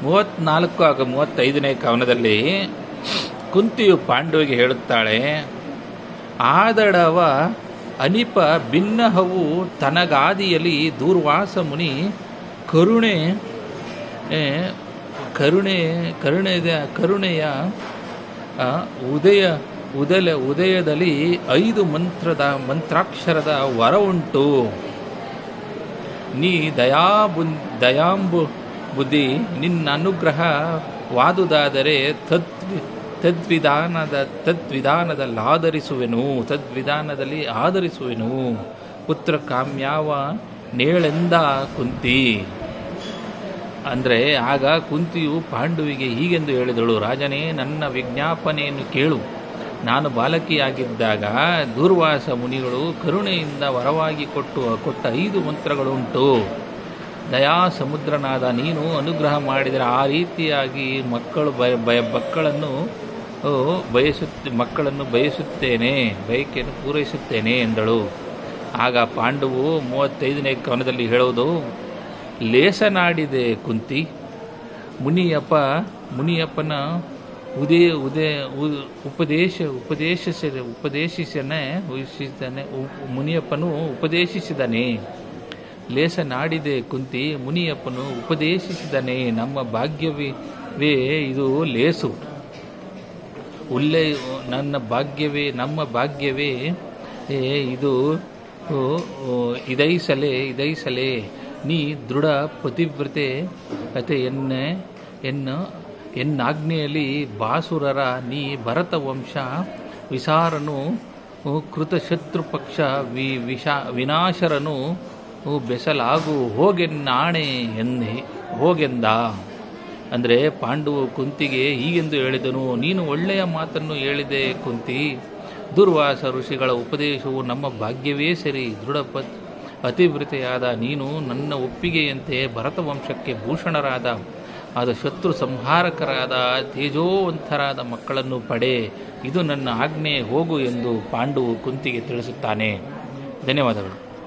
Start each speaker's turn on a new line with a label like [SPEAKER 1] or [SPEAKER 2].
[SPEAKER 1] 34 ಹಾಗೂ 35ನೇ ಕವನದಲ್ಲಿ ಕುಂತಿಯು ಪಾಂಡುವಿಗೆ ಹೇಳುತ್ತಾಳೆ, ಆದಡವ ಅನಿಪ ಭಿನ್ನಹವು ತನಗಾದಿಯಲಿ ದೂರ್ವಾಸ ಮುನಿ ಕರುಣೆಯ ಉದಯದಲ್ಲಿ 5 ಮಂತ್ರಾಕ್ಷರದ ವರ ಉಂಟು. ನೀ ದಯಾಂಬುದ್ಧಿ ನಿನ್ನ ಅನುಗ್ರಹ ವಾದುದಾದರೆ ತದ್ವಿಧಾನದಲ್ಲಿ ಆಧರಿಸುವೆನು. ಪುತ್ರ ಕಾಮ್ಯಾವ ನೇಳೆಂದ ಕುಂತಿ. ಅಂದರೆ ಆಗ ಕುಂತಿಯು ಪಾಂಡುವಿಗೆ ಹೀಗೆಂದು ಹೇಳಿದಳು, ರಾಜನೇ, ನನ್ನ ವಿಜ್ಞಾಪನೆಯನ್ನು ಕೇಳು. ನಾನು ಬಾಲಕಿಯಾಗಿದ್ದಾಗ ದೂರ್ವಾಸ ಮುನಿಗಳು ಕರುಣೆಯಿಂದ ವರವಾಗಿ ಕೊಟ್ಟ 5 ಮಂತ್ರಗಳುಂಟು. ದಯಾ ಸಮುದ್ರನಾದ ನೀನು ಅನುಗ್ರಹ ಮಾಡಿದರೆ ಆ ರೀತಿಯಾಗಿ ಮಕ್ಕಳನ್ನು ಬಯಸುತ್ತೇನೆ, ಬಯಕೆಯನ್ನು ಪೂರೈಸುತ್ತೇನೆ ಎಂದಳು. ಆಗ ಪಾಂಡುವು 35ನೇ ಕವನದಲ್ಲಿ ಹೇಳುವುದು, ಲೇಸನಾಡಿದೆ ಕುಂತಿ, ಮುನಿಯಪ್ಪನ ಮುನಿಯಪ್ಪನು ಉಪದೇಶಿಸಿದನೆ. ಲೇಸನಾಡಿದೆ ಕುಂತಿ, ಮುನಿಯಪ್ಪನು ಉಪದೇಶಿಸಿದನೆ. ನಮ್ಮ ಭಾಗ್ಯವೇ ಇದು ಲೇಸು. ನಮ್ಮ ಭಾಗ್ಯವೇ ಇದು ಇದೈಸಲೆ. ನೀ ದೃಢ ಪತಿವ್ರತೆ ಅತೆ ಎನ್ನಾಜ್ಞೆಯಲ್ಲಿ ಬಾಸುರರ ನೀ ಭರತ ವಂಶ ವಿಸಾರನು ಕೃತಶತ್ರುಪಕ್ಷ ವಿನಾಶರನು ಬೆಸಲಾಗು ಹೋಗೆನ್ನಾಣೆ ಹೋಗೆಂದ. ಅಂದರೆ ಪಾಂಡುವು ಕುಂತಿಗೆ ಹೀಗೆಂದು ಹೇಳಿದನು, ನೀನು ಒಳ್ಳೆಯ ಮಾತನ್ನು ಹೇಳಿದೆ ಕುಂತಿ. ದುರ್ವಾಸ ಋಷಿಗಳ ಉಪದೇಶವು ನಮ್ಮ ಭಾಗ್ಯವೇ ಸರಿ. ಅತಿವೃತೆಯಾದ ನೀನು ನನ್ನ ಒಪ್ಪಿಗೆಯಂತೆ ಭರತವಂಶಕ್ಕೆ ಭೂಷಣರಾದ ಶತ್ರು ಸಂಹಾರಕರಾದ ತೇಜೋವಂತರಾದ ಮಕ್ಕಳನ್ನು ಪಡೆ. ಇದು ನನ್ನ ಆಜ್ಞೆ, ಹೋಗು ಎಂದು ಪಾಂಡುವು ಕುಂತಿಗೆ ತಿಳಿಸುತ್ತಾನೆ. ಧನ್ಯವಾದಗಳು.